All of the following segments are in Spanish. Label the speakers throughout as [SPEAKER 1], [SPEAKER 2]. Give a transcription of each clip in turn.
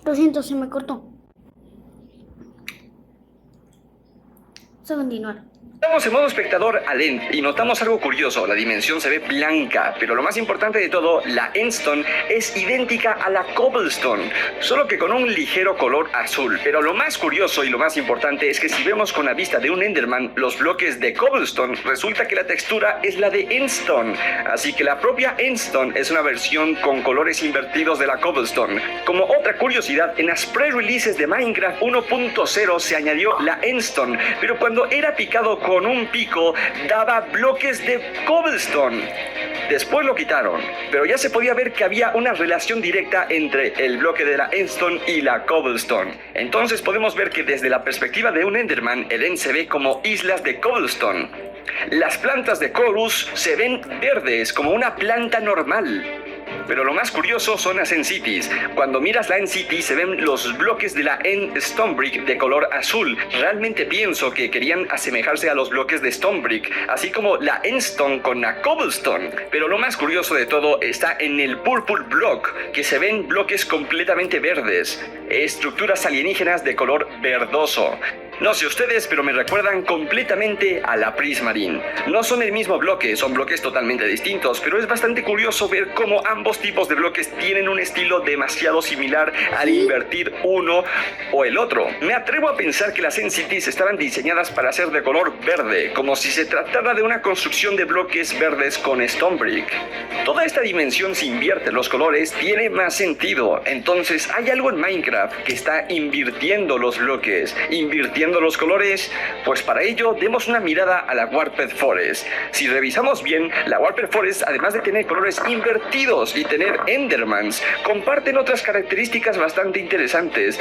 [SPEAKER 1] Lo siento, se me cortó. Vamos a continuar.
[SPEAKER 2] Estamos en modo espectador al End y notamos algo curioso, la dimensión se ve blanca, pero lo más importante de todo, la Endstone es idéntica a la Cobblestone, solo que con un ligero color azul. Pero lo más curioso y lo más importante es que si vemos con la vista de un Enderman los bloques de Cobblestone, resulta que la textura es la de Endstone, así que la propia Endstone es una versión con colores invertidos de la Cobblestone. Como otra curiosidad, en las pre-releases de Minecraft 1.0 se añadió la Endstone, pero cuando era picado con un pico daba bloques de cobblestone. Después lo quitaron, pero ya se podía ver que había una relación directa entre el bloque de la Endstone y la cobblestone. Entonces podemos ver que desde la perspectiva de un Enderman, el End se ve como islas de cobblestone. Las plantas de Chorus se ven verdes como una planta normal. Pero lo más curioso son las End Cities. Cuando miras la End City se ven los bloques de la End Stonebrick de color azul. Realmente pienso que querían asemejarse a los bloques de Stonebrick, así como la Endstone con la Cobblestone. Pero lo más curioso de todo está en el Purple Block, que se ven bloques completamente verdes, estructuras alienígenas de color verdoso. No sé ustedes, pero me recuerdan completamente a la Prismarine. No son el mismo bloque, son bloques totalmente distintos, pero es bastante curioso ver cómo ambos tipos de bloques tienen un estilo demasiado similar al invertir uno o el otro. Me atrevo a pensar que las End Cities estaban diseñadas para ser de color verde, como si se tratara de una construcción de bloques verdes con Stonebrick. Toda esta dimensión si invierte los colores tiene más sentido, entonces hay algo en Minecraft que está invirtiendo los bloques, invirtiendo los colores. Pues para ello demos una mirada a la Warped Forest. Si revisamos bien, la Warped Forest, además de tener colores invertidos y tener Endermans, comparten otras características bastante interesantes.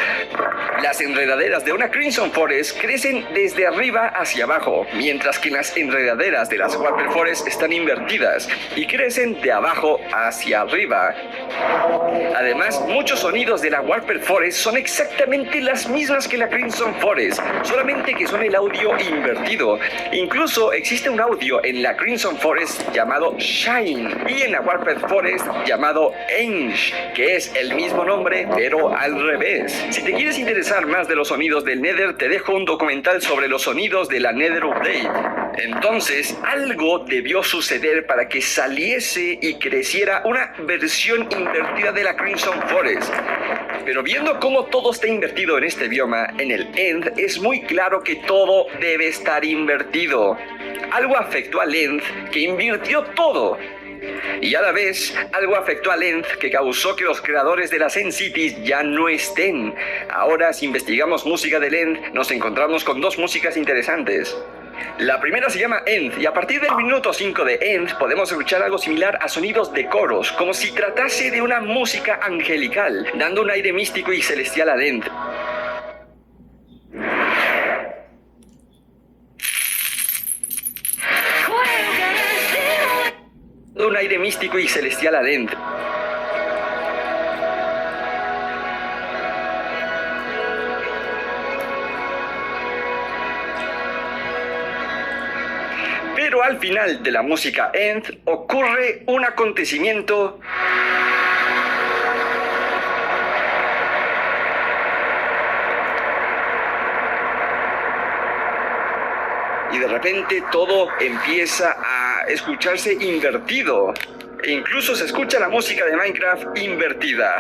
[SPEAKER 2] Las enredaderas de una Crimson Forest crecen desde arriba hacia abajo, mientras que las enredaderas de las Warped Forest están invertidas y crecen de abajo hacia arriba. Además, muchos sonidos de la Warped Forest son exactamente las mismas que la Crimson Forest, solamente que son el audio invertido. Incluso existe un audio en la Crimson Forest llamado Shine y en la Warped Forest llamado Ange, que es el mismo nombre pero al revés. Si te quieres interesar más de los sonidos del Nether, te dejo un documental sobre los sonidos de la Nether Update. Entonces, algo debió suceder para que saliese y creciera una versión invertida de la Crimson Forest. Pero viendo cómo todo está invertido en este bioma, en el End, es muy claro que todo debe estar invertido. Algo afectó al End que invirtió todo. Y a la vez, algo afectó al End que causó que los creadores de las End Cities ya no estén. Ahora, si investigamos música del End, nos encontramos con dos músicas interesantes. La primera se llama End, y a partir del minuto 5 de End podemos escuchar algo similar a sonidos de coros, como si tratase de una música angelical, dando un aire místico y celestial al End. Un aire místico y celestial al End. Pero al final de la música End ocurre un acontecimiento y de repente todo empieza a escucharse invertido. E incluso se escucha la música de Minecraft invertida.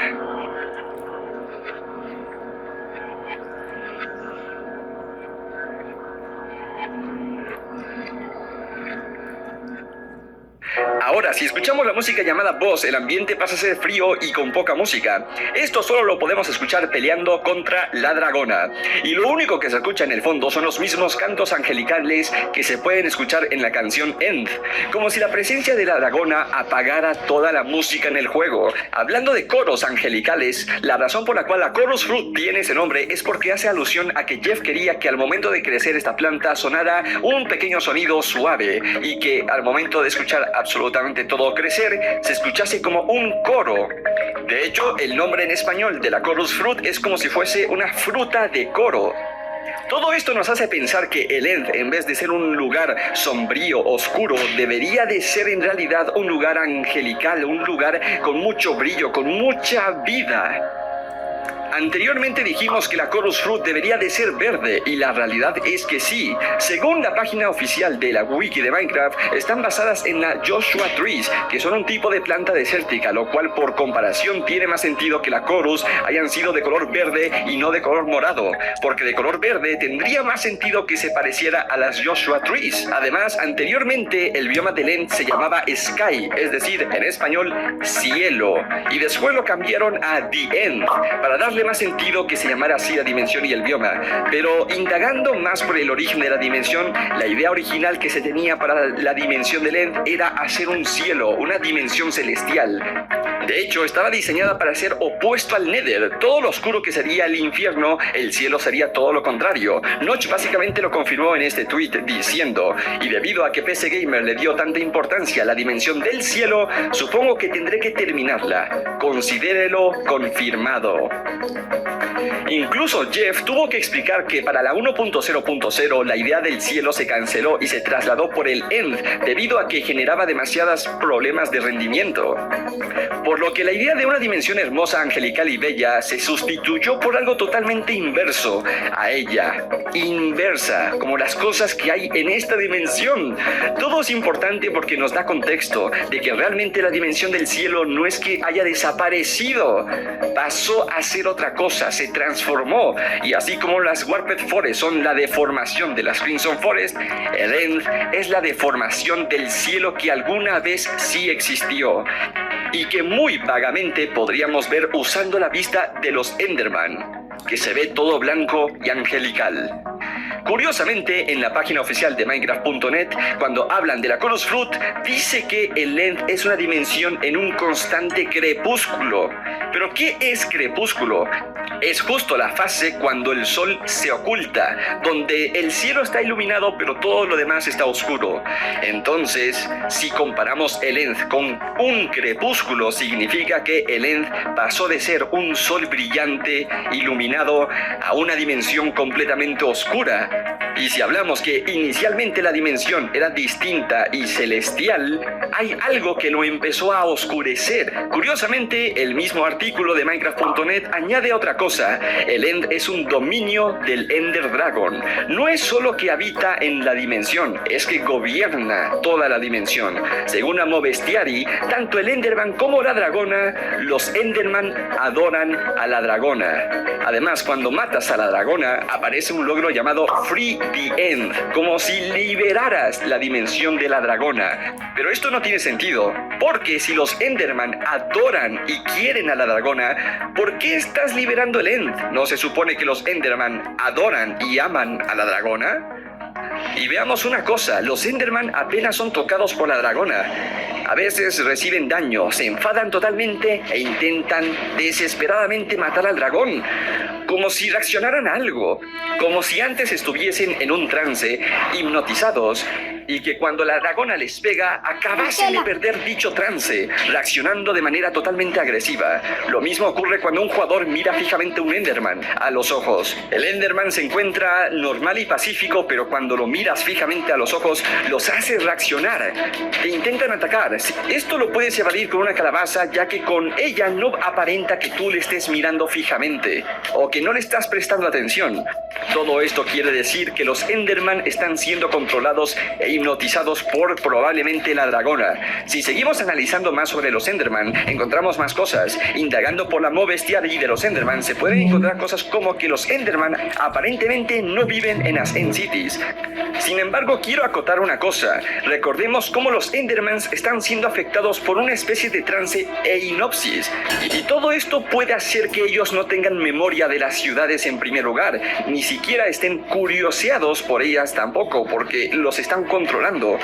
[SPEAKER 2] Ahora, si escuchamos la música llamada Boss, el ambiente pasa a ser frío y con poca música. Esto solo lo podemos escuchar peleando contra la dragona. Y lo único que se escucha en el fondo son los mismos cantos angelicales que se pueden escuchar en la canción End. Como si la presencia de la dragona apagara toda la música en el juego. Hablando de coros angelicales, la razón por la cual la Chorus Fruit tiene ese nombre es porque hace alusión a que Jeff quería que al momento de crecer esta planta sonara un pequeño sonido suave y que al momento de escuchar absolutamente todo crecer, se escuchase como un coro. De hecho, el nombre en español de la Chorus Fruit es como si fuese una fruta de coro. Todo esto nos hace pensar que el End, en vez de ser un lugar sombrío, oscuro, debería de ser en realidad un lugar angelical, un lugar con mucho brillo, con mucha vida. Anteriormente dijimos que la Chorus Fruit debería de ser verde y la realidad es que sí. Según la página oficial de la wiki de Minecraft, están basadas en la Joshua Trees, que son un tipo de planta desértica, lo cual por comparación tiene más sentido que la Chorus hayan sido de color verde y no de color morado, porque de color verde tendría más sentido que se pareciera a las Joshua Trees. Además, anteriormente el bioma del End se llamaba Sky, es decir, en español, cielo, y después lo cambiaron a The End, para darle más sentido que se llamara así la dimensión y el bioma. Pero indagando más por el origen de la dimensión, la idea original que se tenía para la dimensión del End era hacer un cielo, una dimensión celestial. De hecho, estaba diseñada para ser opuesto al Nether. Todo lo oscuro que sería el infierno, el cielo sería todo lo contrario. Notch básicamente lo confirmó en este tweet diciendo: y debido a que PC Gamer le dio tanta importancia a la dimensión del cielo, supongo que tendré que terminarla. Considérelo confirmado. Incluso Jeff tuvo que explicar que para la 1.0.0 la idea del cielo se canceló y se trasladó por el End debido a que generaba demasiados problemas de rendimiento. Por lo que la idea de una dimensión hermosa, angelical y bella se sustituyó por algo totalmente inverso a ella. Inversa, como las cosas que hay en esta dimensión. Todo es importante porque nos da contexto de que realmente la dimensión del cielo no es que haya desaparecido, pasó a ser otra cosa, se transformó. Y así como las Warped Forest son la deformación de las Crimson Forest, el End es la deformación del cielo que alguna vez sí existió y que muy vagamente podríamos ver usando la vista de los Enderman, que se ve todo blanco y angelical. Curiosamente, en la página oficial de Minecraft.net, cuando hablan de la Chorus Fruit, dice que el End es una dimensión en un constante crepúsculo. ¿Pero qué es crepúsculo? Es justo la fase cuando el sol se oculta, donde el cielo está iluminado pero todo lo demás está oscuro. Entonces, si comparamos el End con un crepúsculo, significa que el End pasó de ser un sol brillante, iluminado, a una dimensión completamente oscura. Y si hablamos que inicialmente la dimensión era distinta y celestial, hay algo que lo empezó a oscurecer. Curiosamente, el mismo artículo de Minecraft.net añade otra cosa. El End es un dominio del Ender Dragon. No es solo que habita en la dimensión, es que gobierna toda la dimensión. Según Amo Bestiary, tanto el Enderman como la dragona, los Enderman adoran a la dragona. Además, cuando matas a la dragona, aparece un logro llamado Free the End, como si liberaras la dimensión de la dragona. Pero esto no tiene sentido, porque si los Enderman adoran y quieren a la dragona, ¿por qué estás liberando el End? ¿No se supone que los Enderman adoran y aman a la dragona? Y veamos una cosa, los Enderman apenas son tocados por la dragona. A veces reciben daño, se enfadan totalmente e intentan desesperadamente matar al dragón, como si reaccionaran a algo, como si antes estuviesen en un trance, hipnotizados, y que cuando la dragona les pega, acabasen de perder dicho trance, reaccionando de manera totalmente agresiva. Lo mismo ocurre cuando un jugador mira fijamente a un Enderman a los ojos. El Enderman se encuentra normal y pacífico, pero cuando lo miras fijamente a los ojos, los hace reaccionar. Te intentan atacar. Esto lo puedes evadir con una calabaza, ya que con ella no aparenta que tú le estés mirando fijamente, o que no le estás prestando atención. Todo esto quiere decir que los Enderman están siendo controlados e hipnotizados por probablemente la dragona. Si seguimos analizando más sobre los Enderman, encontramos más cosas. Indagando por la Mo Bestiary de los Enderman, se pueden encontrar cosas como que los Enderman aparentemente no viven en las End Cities. Sin embargo, quiero acotar una cosa. Recordemos cómo los Endermans están siendo afectados por una especie de trance e hinopsis. Y todo esto puede hacer que ellos no tengan memoria de las ciudades en primer lugar, ni siquiera estén curioseados por ellas tampoco, porque los están controlando.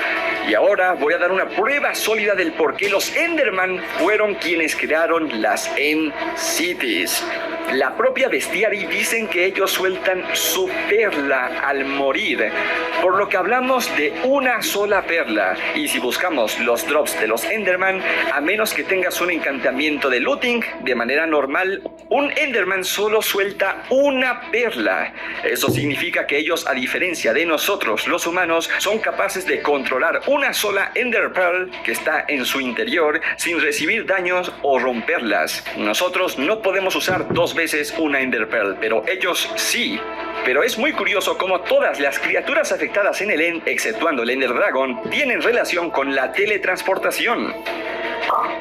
[SPEAKER 2] Y ahora voy a dar una prueba sólida del por qué los Enderman fueron quienes crearon las End Cities. La propia Bestiary dicen que ellos sueltan su perla al morir, por lo que hablamos de una sola perla. Y si buscamos los drops de los Enderman, a menos que tengas un encantamiento de looting, de manera normal, un Enderman solo suelta una perla. Eso significa que ellos, a diferencia de nosotros los humanos, son capaces de controlar una sola Ender Pearl que está en su interior sin recibir daños o romperlas. Nosotros no podemos usar dos 2 veces una Ender Pearl, pero ellos sí. Pero es muy curioso cómo todas las criaturas afectadas en el End, exceptuando el Ender Dragon, tienen relación con la teletransportación.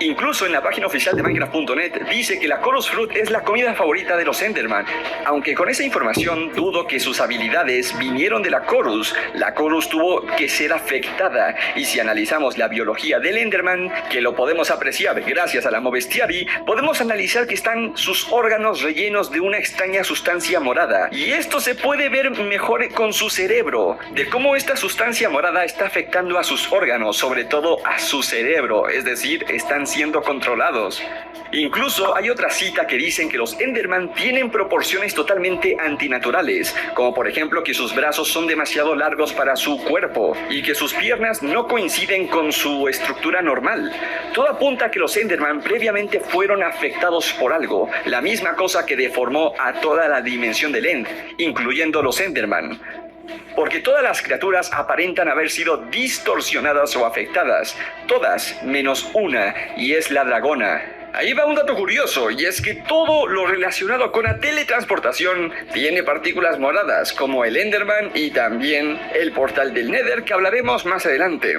[SPEAKER 2] Incluso en la página oficial de Minecraft.net dice que la Chorus Fruit es la comida favorita de los Enderman, aunque con esa información dudo que sus habilidades vinieron de la Chorus. La Chorus tuvo que ser afectada, y si analizamos la biología del Enderman, que lo podemos apreciar gracias a la Movestiari, podemos analizar que están sus órganos rellenos de una extraña sustancia morada, y esto se puede ver mejor con su cerebro, de cómo esta sustancia morada está afectando a sus órganos, sobre todo a su cerebro, es decir, están siendo controlados. Incluso hay otra cita que dicen que los Enderman tienen proporciones totalmente antinaturales, como por ejemplo que sus brazos son demasiado largos para su cuerpo y que sus piernas no coinciden con su estructura normal. Todo apunta a que los Enderman previamente fueron afectados por algo, la misma cosa que deformó a toda la dimensión del End, incluyendo los Enderman. Porque todas las criaturas aparentan haber sido distorsionadas o afectadas, todas menos una, y es la dragona. Ahí va un dato curioso, y es que todo lo relacionado con la teletransportación tiene partículas moradas, como el Enderman y también el portal del Nether, que hablaremos más adelante.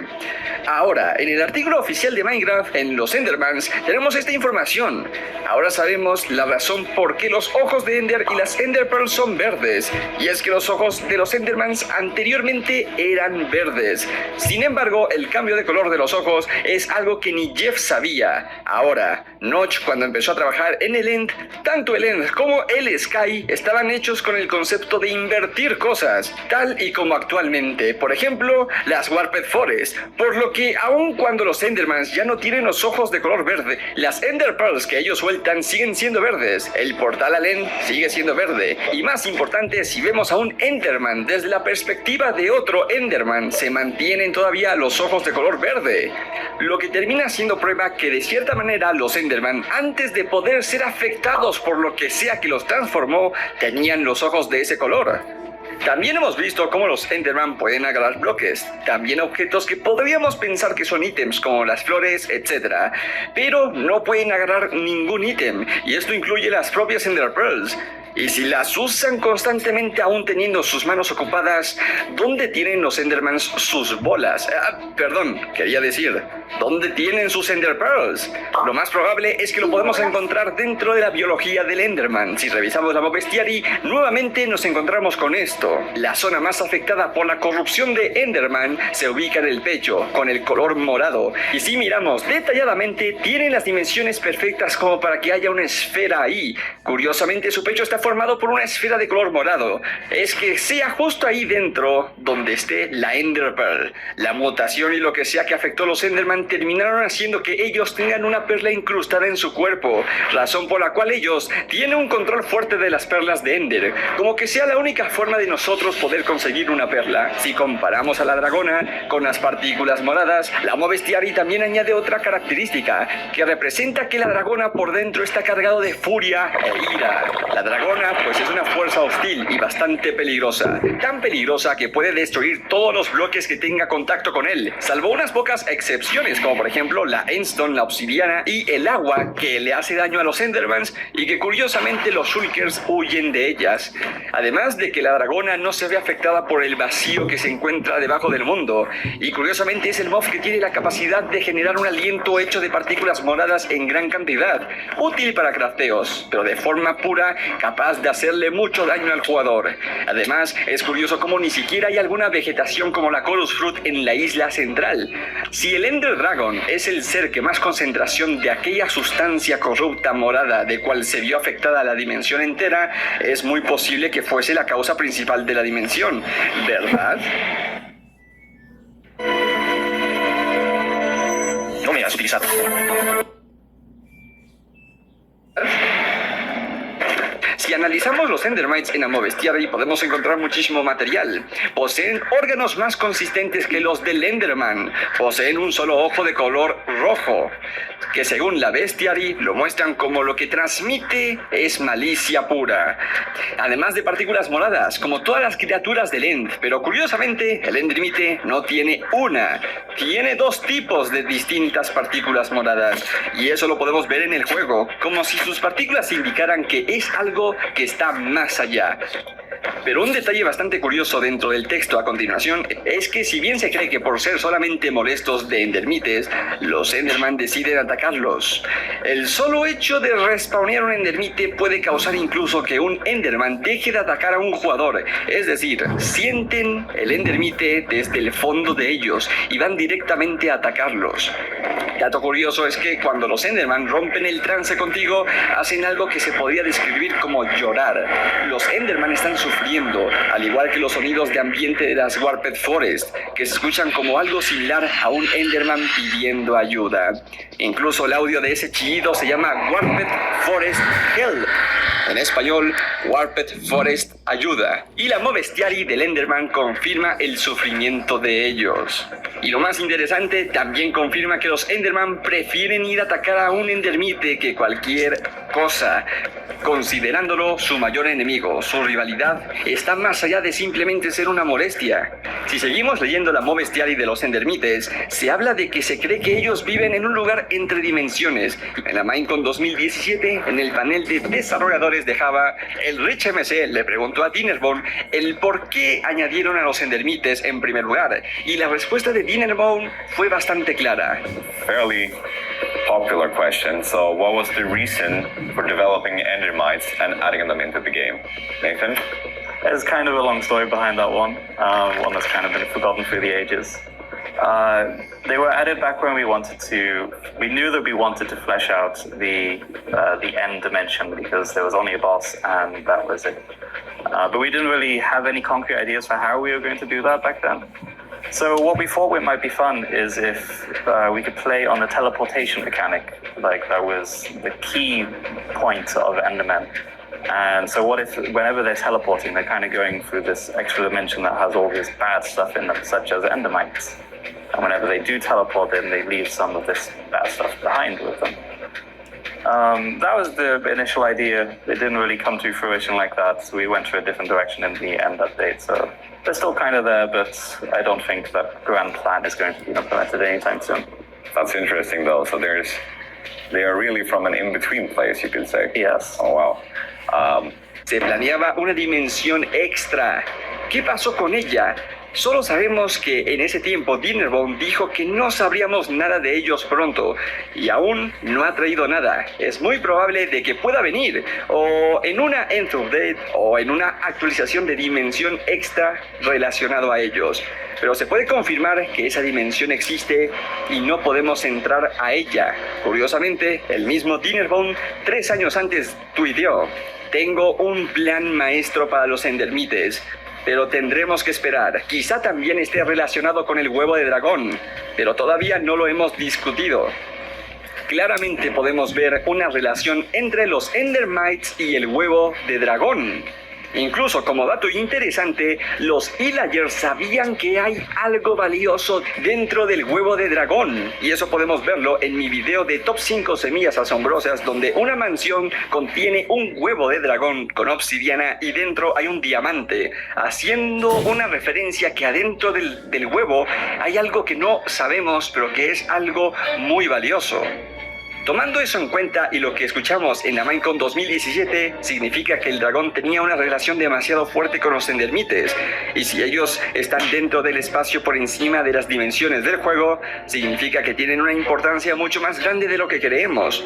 [SPEAKER 2] Ahora, en el artículo oficial de Minecraft, en los Endermans, tenemos esta información. Ahora sabemos la razón por qué los ojos de Ender y las Ender Pearls son verdes, y es que los ojos de los Endermans anteriormente eran verdes. Sin embargo, el cambio de color de los ojos es algo que ni Jeff sabía. Ahora, Notch, cuando empezó a trabajar en el End, tanto el End como el Sky estaban hechos con el concepto de invertir cosas, tal y como actualmente, por ejemplo, las Warped Forest, por lo que aun cuando los Endermans ya no tienen los ojos de color verde, las Ender Pearls que ellos sueltan siguen siendo verdes, el portal al End sigue siendo verde, y más importante, si vemos a un Enderman desde la perspectiva de otro Enderman, se mantienen todavía los ojos de color verde, lo que termina siendo prueba que de cierta manera los Enderman, antes de poder ser afectados por lo que sea que los transformó, tenían los ojos de ese color. También hemos visto cómo los Enderman pueden agarrar bloques, también objetos que podríamos pensar que son ítems como las flores, etc. Pero no pueden agarrar ningún ítem, y esto incluye las propias Ender Pearls. Y si las usan constantemente aún teniendo sus manos ocupadas, ¿dónde tienen los Endermans sus bolas? Quería decir, ¿dónde tienen sus Ender Pearls? Lo más probable es que lo podemos encontrar dentro de la biología del Enderman. Si revisamos la Movestiari, nuevamente nos encontramos con esto. La zona más afectada por la corrupción de Enderman se ubica en el pecho, con el color morado. Y si miramos detalladamente, tienen las dimensiones perfectas como para que haya una esfera ahí. Curiosamente, su pecho está formado por una esfera de color morado. Es que sea justo ahí dentro donde esté la Ender Pearl. La mutación y lo que sea que afectó a los Enderman terminaron haciendo que ellos tengan una perla incrustada en su cuerpo, razón por la cual ellos tienen un control fuerte de las perlas de Ender, como que sea la única forma de nosotros poder conseguir una perla. Si comparamos a la dragona con las partículas moradas, la Movestiari también añade otra característica, que representa que la dragona por dentro está cargado de furia e ira. La dragona pues es una fuerza hostil y bastante peligrosa, tan peligrosa que puede destruir todos los bloques que tenga contacto con él, salvo unas pocas excepciones como por ejemplo la Endstone, la obsidiana y el agua, que le hace daño a los Endermans y que curiosamente los Shulkers huyen de ellas. Además de que la dragona no se ve afectada por el vacío que se encuentra debajo del mundo, y curiosamente es el mob que tiene la capacidad de generar un aliento hecho de partículas moradas en gran cantidad, útil para crafteos, pero de forma pura capaz de hacerle mucho daño al jugador. Además, es curioso cómo ni siquiera hay alguna vegetación como la Chorus Fruit en la isla central. Si el Ender Dragon es el ser que más concentración de aquella sustancia corrupta morada de cual se vio afectada la dimensión entera, es muy posible que fuese la causa principal de la dimensión, ¿verdad? No me has utilizado. Si analizamos los Endermites en Amobestiary podemos encontrar muchísimo material. Poseen órganos más consistentes que los del Enderman. Poseen un solo ojo de color rojo, que según la Bestiary lo muestran como lo que transmite es malicia pura. Además de partículas moradas, como todas las criaturas del End, pero curiosamente el Endermite no tiene una, tiene dos tipos de distintas partículas moradas, y eso lo podemos ver en el juego, como si sus partículas indicaran que es algo que está más allá. Pero un detalle bastante curioso dentro del texto a continuación es que si bien se cree que por ser solamente molestos de Endermites, los Enderman deciden atacarlos. El solo hecho de respawnear un Endermite puede causar incluso que un Enderman deje de atacar a un jugador, es decir, sienten el Endermite desde el fondo de ellos y van directamente a atacarlos. Dato curioso es que cuando los Enderman rompen el trance contigo, hacen algo que se podría describir como llorar. Los Enderman están sufriendo, al igual que los sonidos de ambiente de las Warped Forest, que se escuchan como algo similar a un Enderman pidiendo ayuda. Incluso el audio de ese chillido se llama Warped Forest Hell. En español, Warped Forest ayuda. Y la Mobestiary del Enderman confirma el sufrimiento de ellos. Y lo más interesante, también confirma que los Enderman prefieren ir a atacar a un Endermite que cualquier cosa, considerándolo su mayor enemigo. Su rivalidad está más allá de simplemente ser una molestia. Si seguimos leyendo la Mobestiary de los Endermites, se habla de que se cree que ellos viven en un lugar entre dimensiones. En la Minecon 2017, en el panel de desarrolladores de Java, el Rich MC le preguntó a Dinnerbone el por qué añadieron a los Endermites en primer lugar, y la respuesta de Dinnerbone fue bastante clara.
[SPEAKER 3] Fairly popular question. So, what was the reason for developing Endermites and adding them into the game? Nathan?
[SPEAKER 4] There's kind of a long story behind that one that's kind of been forgotten through the ages. They were added back when we knew that we wanted to flesh out the end dimension, because there was only a boss and that was it. But we didn't really have any concrete ideas for how we were going to do that back then. So what we thought might be fun is if we could play on the teleportation mechanic. Like, that was the key point of Enderman. And so what if whenever they're teleporting, they're kind of going through this extra dimension that has all this bad stuff in them, such as Endermites. And whenever they do teleport in, they leave some of this bad stuff behind with them. That was the initial idea. It didn't really come to fruition like that, so we went to a different direction in the end update. So they're still kind of there, but I don't think that grand plan is going to be implemented anytime soon.
[SPEAKER 3] That's interesting, though. So they are really from an in-between place, you could say.
[SPEAKER 4] Yes.
[SPEAKER 3] Oh, wow.
[SPEAKER 2] Se planeaba una dimensión extra. ¿Qué pasó con ella? Solo sabemos que en ese tiempo Dinnerbone dijo que no sabríamos nada de ellos pronto, y aún no ha traído nada. Es muy probable de que pueda venir, o en una End Update, o en una actualización de dimensión extra relacionado a ellos. Pero se puede confirmar que esa dimensión existe y no podemos entrar a ella. Curiosamente, el mismo Dinnerbone 3 años antes tuiteó: tengo un plan maestro para los Endermites, pero tendremos que esperar. Quizá también esté relacionado con el huevo de dragón, pero todavía no lo hemos discutido. Claramente podemos ver una relación entre los Endermites y el huevo de dragón. Incluso, como dato interesante, los villagers sabían que hay algo valioso dentro del huevo de dragón. Y eso podemos verlo en mi video de Top 5 semillas asombrosas, donde una mansión contiene un huevo de dragón con obsidiana y dentro hay un diamante, haciendo una referencia que adentro del huevo hay algo que no sabemos, pero que es algo muy valioso. Tomando eso en cuenta y lo que escuchamos en la Minecon 2017, significa que el dragón tenía una relación demasiado fuerte con los Endermites, y si ellos están dentro del espacio por encima de las dimensiones del juego, significa que tienen una importancia mucho más grande de lo que creemos.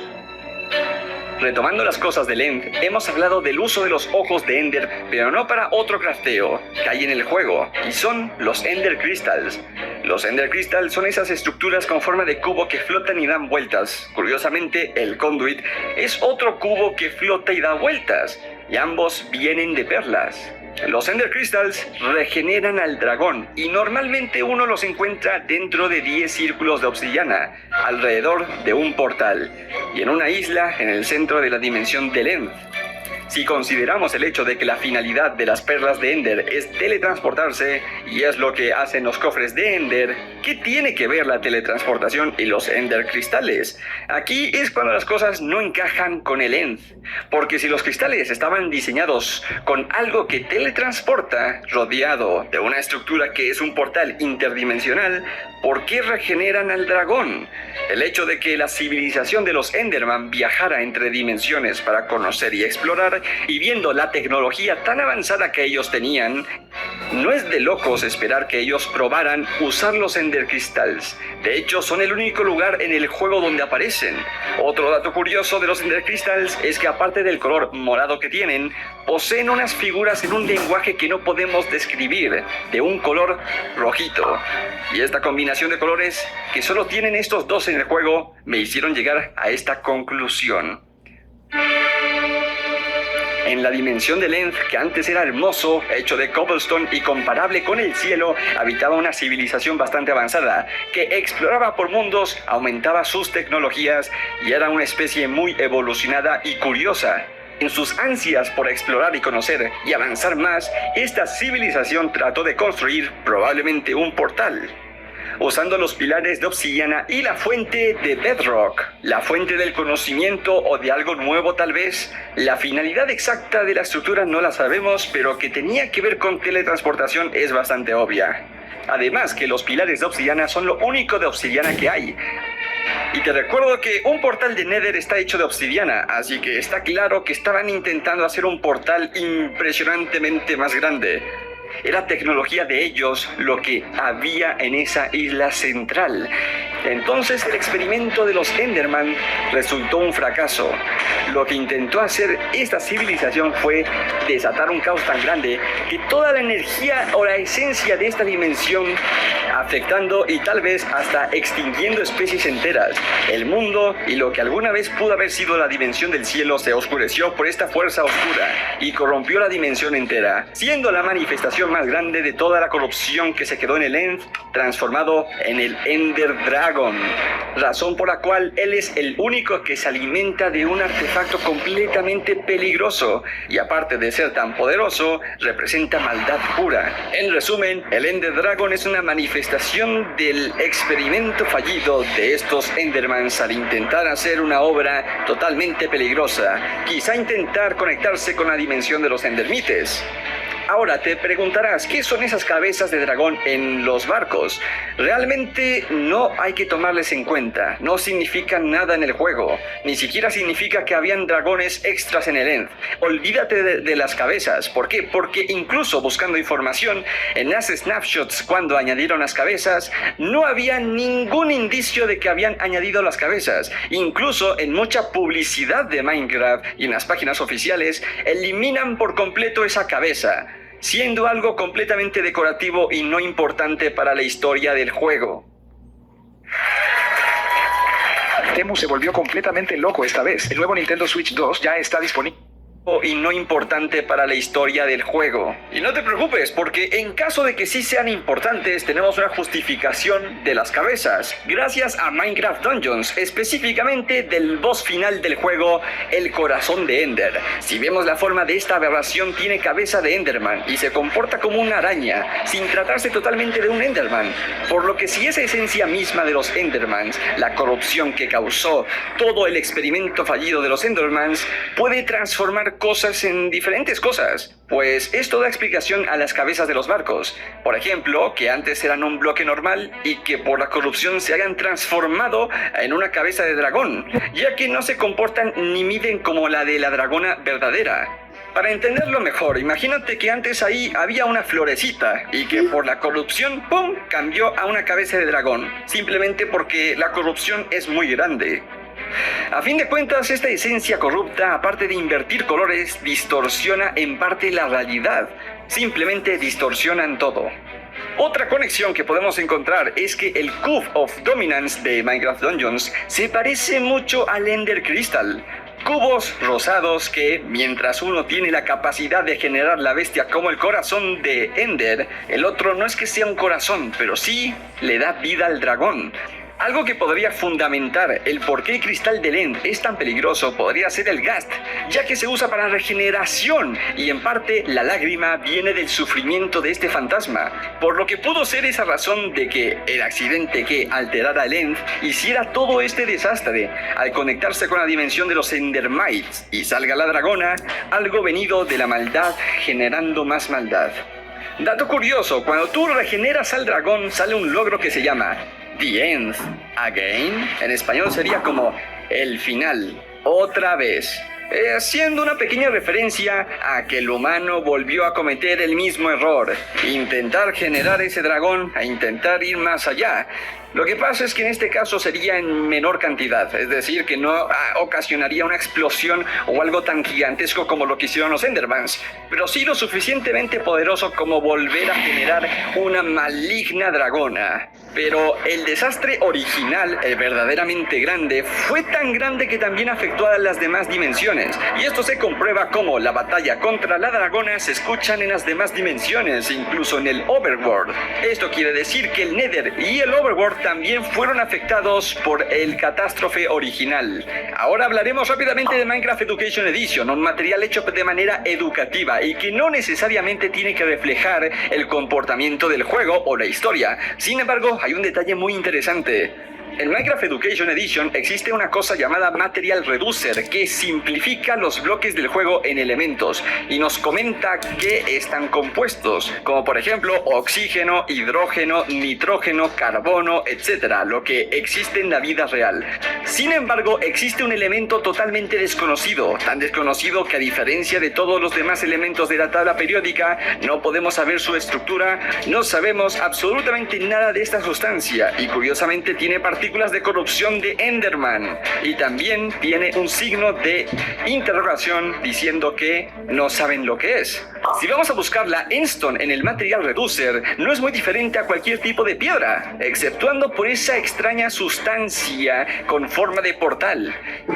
[SPEAKER 2] Retomando las cosas del End, hemos hablado del uso de los ojos de Ender, pero no para otro crafteo que hay en el juego, y son los Ender Crystals. Los Ender Crystals son esas estructuras con forma de cubo que flotan y dan vueltas. Curiosamente, el Conduit es otro cubo que flota y da vueltas, y ambos vienen de perlas. Los Ender Crystals regeneran al dragón, y normalmente uno los encuentra dentro de 10 círculos de obsidiana, alrededor de un portal, y en una isla en el centro de la dimensión del End. Si consideramos el hecho de que la finalidad de las perlas de Ender es teletransportarse, y es lo que hacen los cofres de Ender, ¿qué tiene que ver la teletransportación y los Ender cristales? Aquí es cuando las cosas no encajan con el End, porque si los cristales estaban diseñados con algo que teletransporta, rodeado de una estructura que es un portal interdimensional, ¿por qué regeneran al dragón? El hecho de que la civilización de los Enderman viajara entre dimensiones para conocer y explorar, y viendo la tecnología tan avanzada que ellos tenían, no es de locos esperar que ellos probaran usar los Ender Crystals. De hecho, son el único lugar en el juego donde aparecen. Otro dato curioso de los Ender Crystals es que aparte del color morado que tienen, poseen unas figuras en un lenguaje que no podemos describir, de un color rojito. Y esta combinación de colores, que solo tienen estos dos en el juego, me hicieron llegar a esta conclusión. En la dimensión del End, que antes era hermoso, hecho de cobblestone y comparable con el cielo, habitaba una civilización bastante avanzada, que exploraba por mundos, aumentaba sus tecnologías y era una especie muy evolucionada y curiosa. En sus ansias por explorar y conocer y avanzar más, esta civilización trató de construir probablemente un portal, usando los pilares de obsidiana y la fuente de Bedrock, la fuente del conocimiento o de algo nuevo tal vez. La finalidad exacta de la estructura no la sabemos, pero que tenía que ver con teletransportación es bastante obvia. Además que los pilares de obsidiana son lo único de obsidiana que hay. Y te recuerdo que un portal de Nether está hecho de obsidiana, así que está claro que estaban intentando hacer un portal impresionantemente más grande. Era tecnología de ellos lo que había en esa isla central. Entonces el experimento de los Enderman resultó un fracaso. Lo que intentó hacer esta civilización fue desatar un caos tan grande que toda la energía o la esencia de esta dimensión, afectando y tal vez hasta extinguiendo especies enteras. El mundo y lo que alguna vez pudo haber sido la dimensión del cielo se oscureció por esta fuerza oscura y corrompió la dimensión entera, siendo la manifestación más grande de toda la corrupción que se quedó en el End, transformado en el Ender Dragon, razón por la cual él es el único que se alimenta de un artefacto completamente peligroso, y aparte de ser tan poderoso, representa maldad pura. En resumen, el Ender Dragon es una manifestación del experimento fallido de estos Endermans al intentar hacer una obra totalmente peligrosa, quizá intentar conectarse con la dimensión de los Endermites. Ahora te preguntarás, ¿qué son esas cabezas de dragón en los barcos? Realmente no hay que tomarles en cuenta, no significan nada en el juego, ni siquiera significa que habían dragones extras en el End. Olvídate de las cabezas. ¿Por qué? Porque incluso buscando información en las snapshots cuando añadieron las cabezas, no había ningún indicio de que habían añadido las cabezas. Incluso en mucha publicidad de Minecraft y en las páginas oficiales, eliminan por completo esa cabeza, siendo algo completamente decorativo y no importante para la historia del juego.
[SPEAKER 5] Temu se volvió completamente loco esta vez. El nuevo Nintendo Switch 2 ya está disponible.
[SPEAKER 2] Y no importante para la historia del juego. Y no te preocupes, porque en caso de que sí sean importantes, tenemos una justificación de las cabezas, gracias a Minecraft Dungeons, específicamente del boss final del juego, el corazón de Ender. Si vemos la forma de esta aberración, tiene cabeza de Enderman y se comporta como una araña, sin tratarse totalmente de un Enderman, por lo que si esa esencia misma de los Endermans, la corrupción que causó todo el experimento fallido de los Endermans, puede transformar cosas en diferentes cosas, pues esto da explicación a las cabezas de los barcos. Por ejemplo, que antes eran un bloque normal y que por la corrupción se hayan transformado en una cabeza de dragón, ya que no se comportan ni miden como la de la dragona verdadera. Para entenderlo mejor, imagínate que antes ahí había una florecita y que por la corrupción, ¡pum!, cambió a una cabeza de dragón, simplemente porque la corrupción es muy grande. A fin de cuentas, esta esencia corrupta, aparte de invertir colores, distorsiona en parte la realidad. Simplemente distorsionan todo. Otra conexión que podemos encontrar es que el Cube of Dominance de Minecraft Dungeons se parece mucho al Ender Crystal. Cubos rosados que, mientras uno tiene la capacidad de generar la bestia como el corazón de Ender, el otro no es que sea un corazón, pero sí le da vida al dragón. Algo que podría fundamentar el por qué el cristal del End es tan peligroso podría ser el Ghast, ya que se usa para regeneración y en parte la lágrima viene del sufrimiento de este fantasma, por lo que pudo ser esa razón de que el accidente que alterara el End hiciera todo este desastre al conectarse con la dimensión de los Endermites y salga la dragona, algo venido de la maldad generando más maldad. Dato curioso, cuando tú regeneras al dragón sale un logro que se llama The End Again. En español sería como el final, otra vez. Haciendo una pequeña referencia a que el humano volvió a cometer el mismo error, intentar generar ese dragón e intentar ir más allá. Lo que pasa es que en este caso sería en menor cantidad, es decir, que no ocasionaría una explosión o algo tan gigantesco como lo que hicieron los Endermans, pero sí lo suficientemente poderoso como volver a generar una maligna dragona. Pero el desastre original, el verdaderamente grande, fue tan grande que también afectó a las demás dimensiones, y esto se comprueba como la batalla contra la dragona se escuchan en las demás dimensiones, incluso en el Overworld. Esto quiere decir que el Nether y el Overworld también fueron afectados por el catástrofe original. Ahora hablaremos rápidamente de Minecraft Education Edition, un material hecho de manera educativa y que no necesariamente tiene que reflejar el comportamiento del juego o la historia. Sin embargo, hay un detalle muy interesante. En Minecraft Education Edition existe una cosa llamada Material Reducer que simplifica los bloques del juego en elementos y nos comenta qué están compuestos, como por ejemplo oxígeno, hidrógeno, nitrógeno, carbono, etc., lo que existe en la vida real. Sin embargo, existe un elemento totalmente desconocido, tan desconocido que a diferencia de todos los demás elementos de la tabla periódica, no podemos saber su estructura, no sabemos absolutamente nada de esta sustancia y curiosamente tiene partículas de corrupción de Enderman y también tiene un signo de interrogación diciendo que no saben lo que es. Si vamos a buscar la Endstone en el Material Reducer, no es muy diferente a cualquier tipo de piedra, exceptuando por esa extraña sustancia con forma de portal.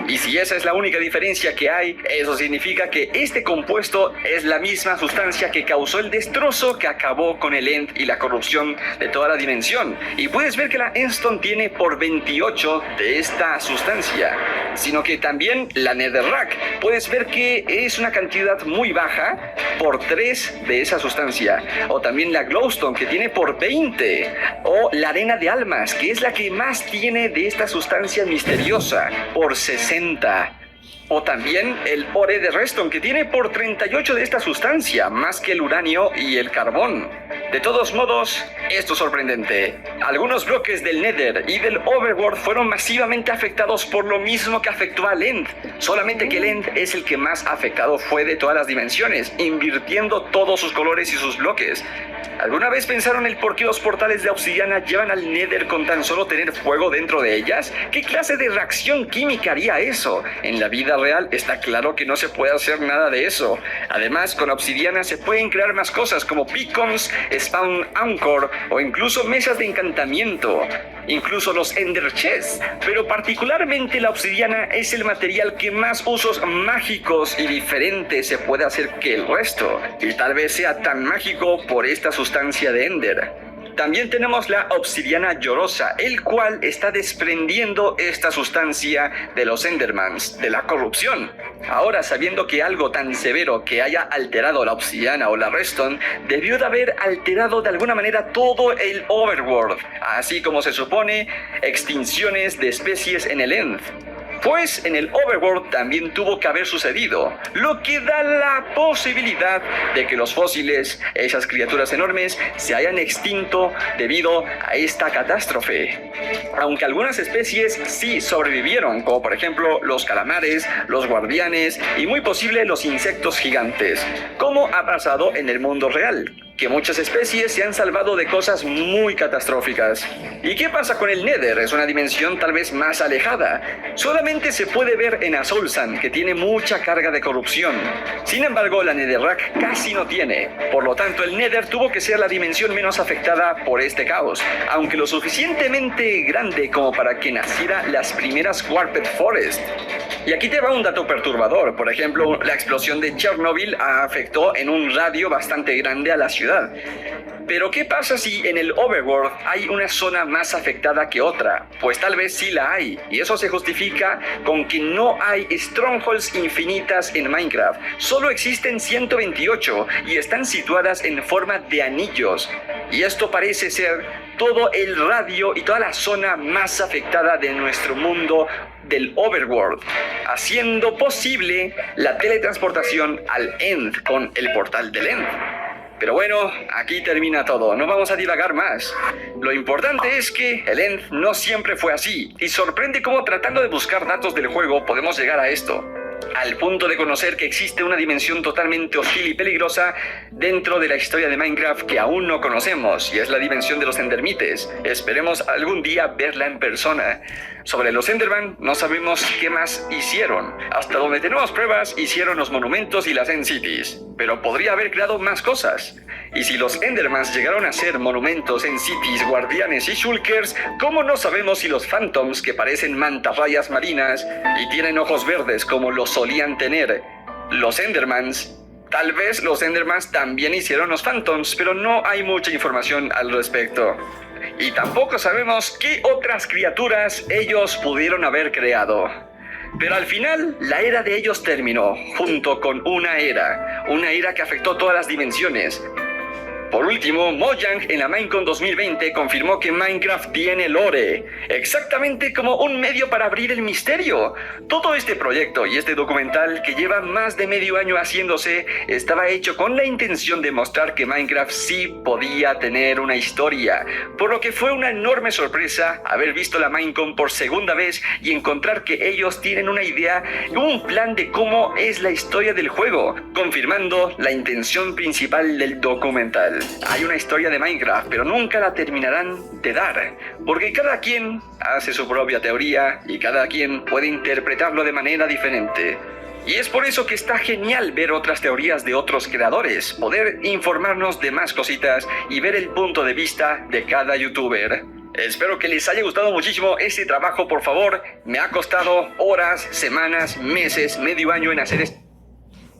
[SPEAKER 2] Y si esa es la única diferencia que hay, eso significa que este compuesto es la misma sustancia que causó el destrozo que acabó con el End y la corrupción de toda la dimensión. Y puedes ver que la Endstone tiene por 28 de esta sustancia, sino que también la Netherrack, puedes ver que es una cantidad muy baja por 3 de esa sustancia, o también la Glowstone que tiene por 20, o la Arena de Almas que es la que más tiene de esta sustancia misteriosa por 60. O también el Ore de Redstone, que tiene por 38 de esta sustancia, más que el uranio y el carbón. De todos modos, esto es sorprendente. Algunos bloques del Nether y del Overworld fueron masivamente afectados por lo mismo que afectó al End. Solamente que el End es el que más afectado fue de todas las dimensiones, invirtiendo todos sus colores y sus bloques. ¿Alguna vez pensaron el por qué los portales de obsidiana llevan al Nether con tan solo tener fuego dentro de ellas? ¿Qué clase de reacción química haría eso? En la vida real está claro que no se puede hacer nada de eso. Además, con obsidiana se pueden crear más cosas como beacons, spawn anchor o incluso mesas de encantamiento. Incluso los Ender Chests. Pero particularmente la obsidiana es el material que más usos mágicos y diferentes se puede hacer que el resto. Y tal vez sea tan mágico por esta sustancia de Ender. También tenemos la obsidiana llorosa, el cual está desprendiendo esta sustancia de los Endermans, de la corrupción. Ahora, sabiendo que algo tan severo que haya alterado la obsidiana o la redstone, debió de haber alterado de alguna manera todo el Overworld, así como se supone, extinciones de especies en el End. Pues en el Overworld también tuvo que haber sucedido, lo que da la posibilidad de que los fósiles, esas criaturas enormes, se hayan extinto debido a esta catástrofe. Aunque algunas especies sí sobrevivieron, como por ejemplo los calamares, los guardianes y muy posible los insectos gigantes, como ha pasado en el mundo real, que muchas especies se han salvado de cosas muy catastróficas. ¿Y qué pasa con el Nether? Es una dimensión tal vez más alejada. Solamente se puede ver en Azulsan, que tiene mucha carga de corrupción. Sin embargo, la Netherrack casi no tiene. Por lo tanto, el Nether tuvo que ser la dimensión menos afectada por este caos, aunque lo suficientemente grande como para que naciera las primeras Warped Forest. Y aquí te va un dato perturbador. Por ejemplo, la explosión de Chernobyl afectó en un radio bastante grande a la ciudad. Pero ¿qué pasa si en el Overworld hay una zona más afectada que otra? Pues tal vez sí la hay, y eso se justifica con que no hay strongholds infinitas en Minecraft. Solo existen 128 y están situadas en forma de anillos. Y esto parece ser todo el radio y toda la zona más afectada de nuestro mundo del Overworld, haciendo posible la teletransportación al End con el portal del End. Pero bueno, aquí termina todo, no vamos a divagar más. Lo importante es que el End no siempre fue así, y sorprende cómo tratando de buscar datos del juego podemos llegar a esto. Al punto de conocer que existe una dimensión totalmente hostil y peligrosa dentro de la historia de Minecraft que aún no conocemos, y es la dimensión de los Endermites. Esperemos algún día verla en persona. Sobre los Enderman no sabemos qué más hicieron. Hasta donde tenemos pruebas, hicieron los monumentos y las End Cities, pero podría haber creado más cosas. Y si los Endermans llegaron a ser monumentos, End Cities, guardianes y shulkers, ¿cómo no sabemos si los Phantoms, que parecen mantarrayas marinas y tienen ojos verdes como los solían tener los Endermans? Tal vez los Endermans también hicieron los Phantoms, pero no hay mucha información al respecto. Y tampoco sabemos qué otras criaturas ellos pudieron haber creado. Pero al final, la era de ellos terminó, junto con una era que afectó todas las dimensiones. Por último, Mojang en la Minecon 2020 confirmó que Minecraft tiene lore, exactamente como un medio para abrir el misterio. Todo este proyecto y este documental, que lleva más de medio año haciéndose, estaba hecho con la intención de mostrar que Minecraft sí podía tener una historia, por lo que fue una enorme sorpresa haber visto la Minecon por segunda vez y encontrar que ellos tienen una idea, un plan de cómo es la historia del juego, confirmando la intención principal del documental. Hay una historia de Minecraft, pero nunca la terminarán de dar, porque cada quien hace su propia teoría y cada quien puede interpretarlo de manera diferente. Y es por eso que está genial ver otras teorías de otros creadores, poder informarnos de más cositas y ver el punto de vista de cada youtuber. Espero que les haya gustado muchísimo este trabajo, por favor. Me ha costado horas, semanas, meses, medio año en hacer esto.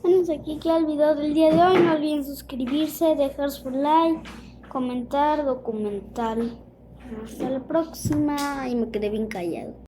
[SPEAKER 1] Bueno, hasta aquí queda el video del día de hoy. No olviden suscribirse, dejar su like, comentar, documental. Hasta la próxima. Y me quedé bien callado.